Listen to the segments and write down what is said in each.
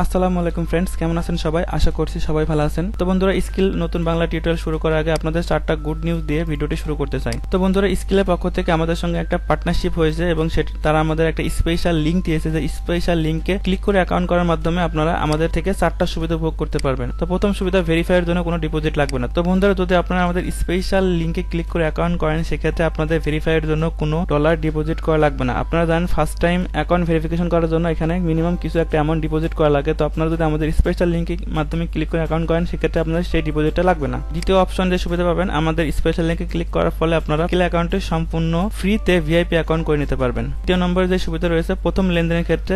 আসসালামু আলাইকুম ফ্রেন্ডস, কেমন আছেন সবাই? আশা করছি সবাই ভালো আছেন। তো বন্ধুরা, স্কিল নতুন বাংলা টিউটোরিয়াল শুরু করার আগে আপনাদের 4টা গুড নিউজ দিয়ে ভিডিওটি শুরু করতে চাই। তো বন্ধুরা, স্কিলের পক্ষ থেকে আমাদের সঙ্গে একটা পার্টনারশিপ হয়েছে এবং তারা আমাদের একটা স্পেশাল লিংক দিয়েছে, যে স্পেশাল লিংকে ক্লিক করে অ্যাকাউন্ট করার মাধ্যমে আপনারা আমাদের থেকে 4টা সুবিধা ভোগ করতে পারবেন। তো প্রথম সুবিধা, ভেরিফাইয়ের জন্য কোনো ডিপোজিট লাগবে না। তো বন্ধুরা, যদি আপনারা আমাদের স্পেশাল লিংকে ক্লিক করে অ্যাকাউন্ট করেন, সেক্ষেত্রে আপনাদের ভেরিফাইয়ের জন্য কোনো ডলার ডিপোজিট করা লাগবে না। আপনারা জানেন ফার্স্ট টাইম অ্যাকাউন্ট ভেরিফিকেশন করার জন্য এখানে মিনিমাম কিছু একটা অ্যামাউন্ট ডিপোজিট করা লাগে। তো আপনারা যদি আমাদের স্পেশাল লিংকের মাধ্যমে ক্লিক করে অ্যাকাউন্ট করেন, সেক্ষেত্রে আপনাদের সেই ডিপোজিটটা লাগবে না। দ্বিতীয় অপশন যে সুবিধা পাবেন, আমাদের স্পেশাল লিংকে ক্লিক করার ফলে আপনারা স্কিল অ্যাকাউন্টে সম্পূর্ণ ফ্রিতে ভিআইপি অ্যাকাউন্ট করে নিতে পারবেন। তৃতীয় নম্বরে যে সুবিধা রয়েছে, প্রথম লেনদেনের ক্ষেত্রে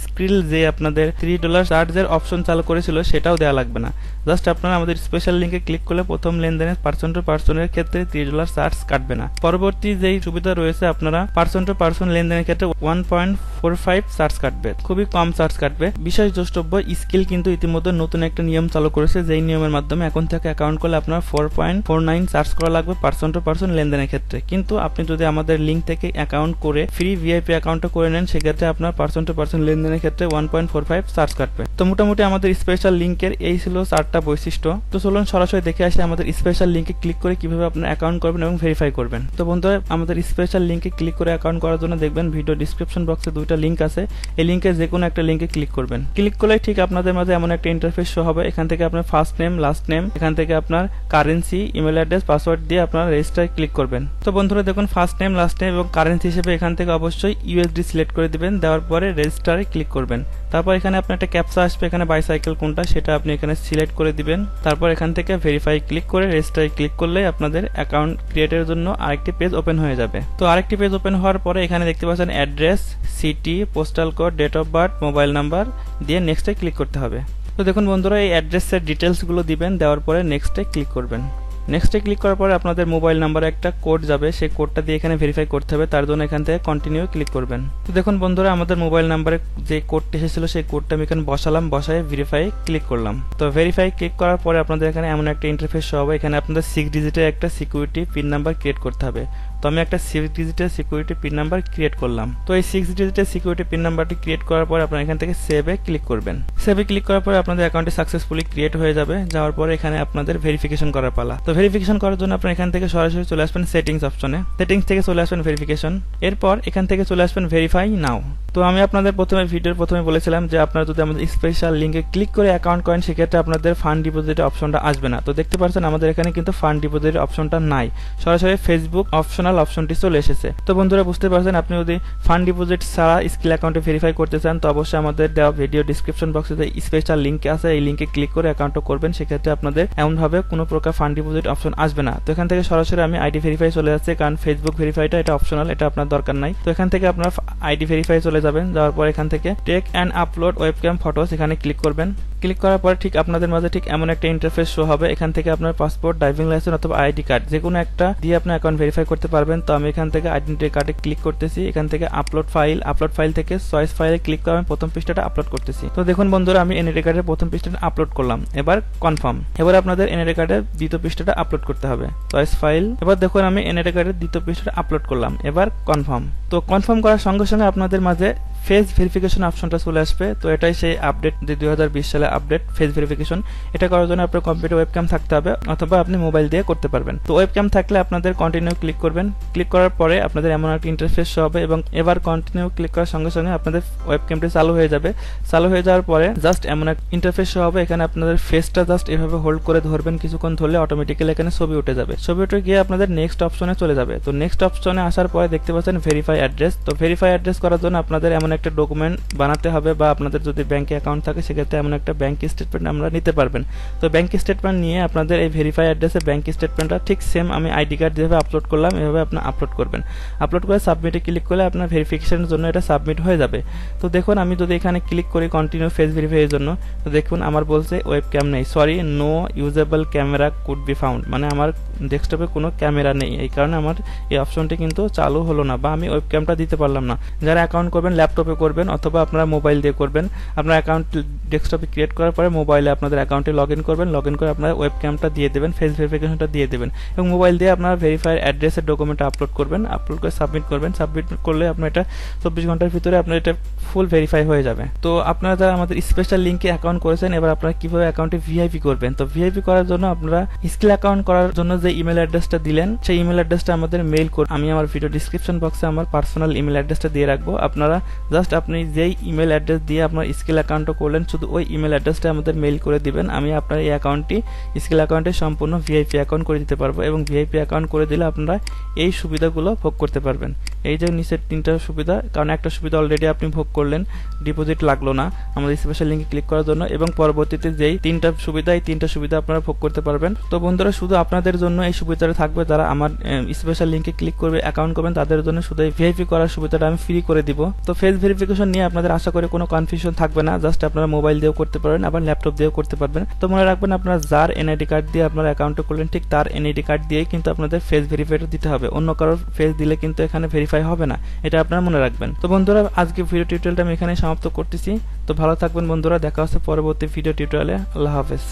স্ক্রিল যে আপনাদের $3 চার্জের অপশন চালু করেছিল, সেটাও দেওয়া লাগবে না। জাস্ট আপনারা আমাদের স্পেশাল লিংকে ক্লিক করলে প্রথম লেনদেনের পার্সন টু পার্সনের ক্ষেত্রে $3 চার্জ কাটবে না। পরবর্তী যেই সুবিধা রয়েছে, আপনারা পার্সন টু পার্সন লেনদেনের ক্ষেত্রে 1.45 চার্জ কাটবে, খুবই কম চার্জ কাটবে। বিশেষ দ্রষ্টব্য, স্কিল কিন্তু ইতিমধ্যে নতুন একটা নিয়ম চালু করেছে, যেই নিয়মের মাধ্যমে এখন থেকে অ্যাকাউন্ট করলে আপনার 4.49 চার্জ করা লাগবে পার্সন টু পার্সন লেনদেনের ক্ষেত্রে। কিন্তু আপনি যদি আমাদের লিংক থেকে অ্যাকাউন্ট করে ফ্রি ভিআইপি অ্যাকাউন্টটা করে নেন, সেক্ষেত্রে আপনার পার্সন টু পার্সন লেনদেনের ক্ষেত্রে 1.45 চার্জ কাটবে। তো মোটামুটি আমাদের স্পেশাল লিংকের এই ছিল 4টা বৈশিষ্ট্য। তো চলুন সরাসরি দেখে আসি আমাদের স্পেশাল লিংকে ক্লিক করে কিভাবে আপনার অ্যাকাউন্ট করবেন এবং ভেরিফাই করবেন। তো বন্ধুরা, আমাদের স্পেশাল লিংকে ক্লিক করে অ্যাকাউন্ট করার জন্য দেখবেন ভিডিও ডিসক্রিপশন বক্সে 2টা লিংক আছে। এই লিংকে যে কোনো একটা লিংকে ক্লিক করবেন। ক্লিক করলে ঠিক আপনাদের মাঝে এমন একটা ইন্টারফেস শো হবে। এখান থেকে আপনার ফার্স্ট নেম, লাস্ট নেম, এখান থেকে আপনার কারেন্সি, ইমেল অ্যাড্রেস, পাসওয়ার্ড দিয়ে আপনার রেজিস্টার ক্লিক করবেন। তো বন্ধুরা দেখুন, ফার্স্ট নেম, লাস্ট নেম এবং কারেন্সি হিসেবে এখান থেকে অবশ্যই ইউএসডি সিলেক্ট করে দিবেন। দেওয়ার পরে রেজিস্টারে ক্লিক করবেন। তারপর এখানে আপনার একটা ক্যাপচা আসবে, এখানে বাইসাইকেল কোনটা সেটা আপনি এখানে সিলেক্ট করে দিবেন। তারপর এখান থেকে ভেরিফাই ক্লিক করে রেজিস্টারে ক্লিক করলে আপনাদের অ্যাকাউন্ট ক্রিয়েটের জন্য আরেকটি পেজ ওপেন হয়ে যাবে। তো আরেকটি পেজ ওপেন হওয়ার পরে এখানে দেখতে পাচ্ছেন address, city, postal code, date of birth, mobile number দিয়ে নেক্সটে ক্লিক করতে হবে। তো দেখুন বন্ধুরা, এই অ্যাড্রেসের ডিটেলসগুলো দিবেন, দেওয়ার পরে নেক্সটে ক্লিক করবেন। নেক্সটে ক্লিক করার পরে আপনাদের মোবাইল নাম্বারে একটা কোড যাবে, সেই কোডটা দিয়ে এখানে ভেরিফাই করতে হবে। তার জন্য এখান থেকে কন্টিনিউ ক্লিক করবেন। তো দেখুন বন্ধুরা, আমাদের মোবাইল নাম্বারে যে কোডটি এসেছিল, সেই কোডটা আমি এখানে বসালাম, বসায় ভেরিফাই ক্লিক করলাম। তো ভেরিফাই ক্লিক করার পরে আপনাদের এখানে এমন একটা ইন্টারফেস শো হবে। এখানে আপনাদের 6 ডিজিটের একটা সিকিউরিটি পিন নাম্বার ক্রিয়েট করতে হবে। তো আমি একটা 6 ডিজিটের সিকিউরিটি পিন নাম্বার ক্রিয়েট করলাম। তো এই 6 ডিজিটের সিকিউরিটি পিন নাম্বারটি ক্রিয়েট করার পরে আপনারা এখান থেকে সেভে ক্লিক করবেন। সেভে ক্লিক করার পরে আপনাদের অ্যাকাউন্টটি সাকসেসফুলি ক্রিয়েট হয়ে যাবে। যাওয়ার পরে এখানে আপনাদের ভেরিফিকেশন করার পালা। তো ভেরিফিকেশন করার জন্য আপনারা এখান থেকে সরাসরি চলে আসবেন সেটিংস অপশনে। সেটিংস থেকে চলে আসবেন ভেরিফিকেশন। এরপর এখান থেকে চলে আসবেন ভেরিফাই নাও। তো আমি আপনাদের ভিডিওর প্রথমে বলেছিলাম যে আপনারা যদি আমাদের স্পেশাল লিংকে ক্লিক করে অ্যাকাউন্ট করেন, সেক্ষেত্রে আপনাদের ফান্ড ডিপোজিটের অপশনটা আসবে না। তো দেখতে পাচ্ছেন আমাদের এখানে কিন্তু ফান্ড ডিপোজিটের অপশনটা নাই, সরাসরি ফেসবুক অপশনাল অপশনটি চলে এসেছে। তো বন্ধুরা, বুঝতে পারছেন, আপনি যদি ফান্ড ডিপোজিট ছাড়া স্কিল অ্যাকাউন্টে ভেরিফাই করতে চান, তো অবশ্যই আমাদের দেওয়া ভিডিও ডিসক্রিপশন বক্সে যে স্পেশাল লিংক আছে, এই লিংকে ক্লিক করে অ্যাকাউন্টটা করবেন। সেক্ষেত্রে আপনাদের এমনভাবে কোনো প্রকার ফান্ড ডিপোজিট অপশন আসবে না। তো এখান থেকে সরাসরি আমি আইডি ভেরিফাই চলে যাচ্ছে, কারণ ফেসবুক ভেরিফাইটা এটা অপশনাল, এটা আপনার দরকার নাই। তো এখান থেকে আপনার আইডি ভেরিফাই চলে যাবেন। যাওয়ার পর এখান থেকে take and upload webcam photos এখানে ক্লিক করবেন। ক্লিক করার পরে ঠিক আপনাদের মাঝে ঠিক এমন একটা ইন্টারফেস শো হবে। এখান থেকে আপনার পাসপোর্ট, ড্রাইভিং লাইসেন্স অথবা আইডি কার্ড যে কোনো একটা দিয়ে আপনার অ্যাকাউন্ট ভেরিফাই করতে পারবেন। তো আমি এখান থেকে আইডেন্টি কার্ডে ক্লিক করতেছি। এখান থেকে আপলোড ফাইল থেকে চয়েস ফাইলে ক্লিক করে আমি প্রথম পৃষ্ঠাটা আপলোড করতেছি। তো দেখুন বন্ধুরা, আমি এনআইডি কার্ডের প্রথম পৃষ্ঠাটা আপলোড করলাম। এবার কনফার্ম। এবার আপনাদের এনআইডি কার্ডের দ্বিতীয় পৃষ্ঠাটা আপলোড করতে হবে। Choice file. এবার দেখুন আমি এনআইডি কার্ডের দ্বিতীয় পৃষ্ঠাটা আপলোড করলাম। এবার কনফার্ম। তো কনফার্ম করার সঙ্গে সঙ্গে আপনাদের মাঝে ফেস ভেরিফিকেশন অপশনটা চলে আসবে। তো এটাই সেই আপডেট, যে 2020 সালে আপডেট ফেস ভেরিফিকেশন। এটা করার জন্য আপনার কম্পিউটার ওয়েবক্যাম থাকতে হবে, অথবা আপনি মোবাইল দিয়ে করতে পারবেন। তো ওয়েবক্যাম থাকলে আপনাদের কন্টিনিউ ক্লিক করবেন। ক্লিক করার পরে আপনাদের এমন একটা ইন্টারফেস শো হবে এবং এবার কন্টিনিউ ক্লিক করার সঙ্গে সঙ্গে আপনাদের ওয়েবক্যামটি চালু হয়ে যাবে। চালু হয়ে যাওয়ার পরে জাস্ট এমন একটা ইন্টারফেস শো হবে। এখানে আপনাদের ফেসটা জাস্ট এভাবে হোল্ড করে ধরবেন, কিছুক্ষণ ধরলে অটোমেটিক্যালি এখানে ছবি উঠে যাবে। ছবি উঠে গিয়ে আপনাদের নেক্সট অপশনে চলে যাবে। তো নেক্সট অপশনে আসার পরে দেখতে পাচ্ছেন ভেরিফাই অ্যাড্রেস। তো ভেরিফাই অ্যাড্রেস করার জন্য আপনাদের এমন একটা ডকুমেন্ট বানাতে হবে, বা আপনাদের যদি ব্যাংকে অ্যাকাউন্ট থাকে, সেক্ষেত্রে এমন একটা ব্যাংক স্টেটমেন্ট আমরা নিতে পারবেন। তো ব্যাংক স্টেটমেন্ট নিয়ে আপনাদের এই ভেরিফাই অ্যাড্রেসে ব্যাংক স্টেটমেন্টটা ঠিক সেম আমি আইডি কার্ড যেভাবে আপলোড করলাম, এভাবে আপনি আপলোড করবেন। আপলোড করে সাবমিটে ক্লিক করলে আপনার ভেরিফিকেশনের জন্য এটা সাবমিট হয়ে যাবে। তো দেখুন, আমি যদি এখানে ক্লিক করি কন্টিনিউ ফেস ভেরিফাইয়ের জন্য, তো দেখুন আমার বলছে ওয়েব ক্যাম নেই, sorry no usable camera could be found, মানে আমার ডেস্কটপে কোনো ক্যামেরা নেই, এই কারণে আমার এই অপশনটি কিন্তু চালু হলো না বা আমি ওয়েবক্যামটা দিতে পারলাম না। যারা অ্যাকাউন্ট করবেন ল্যাপটপে করবেন অথবা আপনারা মোবাইল দিয়ে করবেন। আপনার অ্যাকাউন্ট ডেস্কটপে ক্রিয়েট করার পরে মোবাইলে আপনাদের অ্যাকাউন্টে লগ ইন করবেন, লগ ইন করে আপনারা ওয়েবক্যামটা দিয়ে দেবেন, ফেস ভেরিফিকেশনটা দিয়ে দেবেন এবং মোবাইল দিয়ে আপনারা ভেরিফাইড অ্যাড্রেসের ডকুমেন্ট আপলোড করবেন, আপলোড করে সাবমিট করবেন। সাবমিট করলে আপনার এটা 24 ঘন্টার ভিতরে আপনার এটা ফুল ভেরিফাই হয়ে যাবে। তো আপনারা যারা আমাদের স্পেশাল লিঙ্কে অ্যাকাউন্ট করেছেন, এবার আপনারা কিভাবে অ্যাকাউন্টে ভিআইপি করবেন। তো ভিআইপি করার জন্য আপনারা স্কিল অ্যাকাউন্ট করার জন্য যে ইমেল অ্যাড্রেসটা দিলেন সেই ইমেল অ্যাড্রেসটা আমাদের মেইল করুন। আমি আমার ভিডিও ডিসক্রিপশন বক্সে আমার পার্সোনাল ইমেল অ্যাড্রেসটা দিয়ে রাখবো। আপনারা জাস্ট আপনি যেই ইমেল অ্যাড্রেস দিয়ে আপনার স্কিল অ্যাকাউন্টটা করলেন শুধু ওই ইমেল অ্যাড্রেসটা আমাদের মেইল করে দিবেন। আমি আপনার এই অ্যাকাউন্টটি স্কিল অ্যাকাউন্টে সম্পূর্ণ ভিআইপি অ্যাকাউন্ট করে দিতে পারবো এবং ভিআইপি অ্যাকাউন্ট করে দিলে আপনারা এই সুবিধাগুলো ভোগ করতে পারবেন। এই যে নিচের 3টা সুবিধা, কারণ একটা সুবিধা অলরেডি আপনি ভোগ করলেন, ডিপোজিট লাগলো না আমাদের স্পেশাল লিঙ্কে ক্লিক করার জন্য, এবং পরবর্তীতে যেই 3টা সুবিধা এই 3টা সুবিধা আপনারা ভোগ করতে পারবেন। তো বন্ধুরা শুধু আপনাদের জন্য এই সুবিধাটা থাকবে, যারা আমার স্পেশাল লিঙ্কে ক্লিক করবে অ্যাকাউন্ট করবেন তাদের জন্য শুধু এই ভিআইপি করার সুবিধাটা আমি ফ্রি করে দিব। তো ফেস ভেরিফিকেশন নিয়ে আপনাদের আশা করে কোনো কনফিউশন থাকবে না, জাস্ট আপনারা মোবাইল দিয়েও করতে পারবেন আবার ল্যাপটপ দিয়েও করতে পারবেন। তো মনে রাখবেন আপনারা যার এনআইডি কার্ড দিয়ে আপনার অ্যাকাউন্টে করলেন ঠিক তার এনআইডি কার্ড দিয়েই কিন্তু আপনাদের ফেস ভেরিফাইটা দিতে হবে, অন্য কারোর ফেস দিলে কিন্তু এখানে ভেরিফাই হবে না, এটা আপনারা মনে রাখবেন। তো বন্ধুরা আজকে ভিডিও টিউটোরিয়ালটা আমি এখানে সমাপ্ত করতেছি। তো ভালো থাকবেন বন্ধুরা, দেখা হচ্ছে পরবর্তী ভিডিও টিউটোরিয়ালে। আল্লাহ হাফেজ।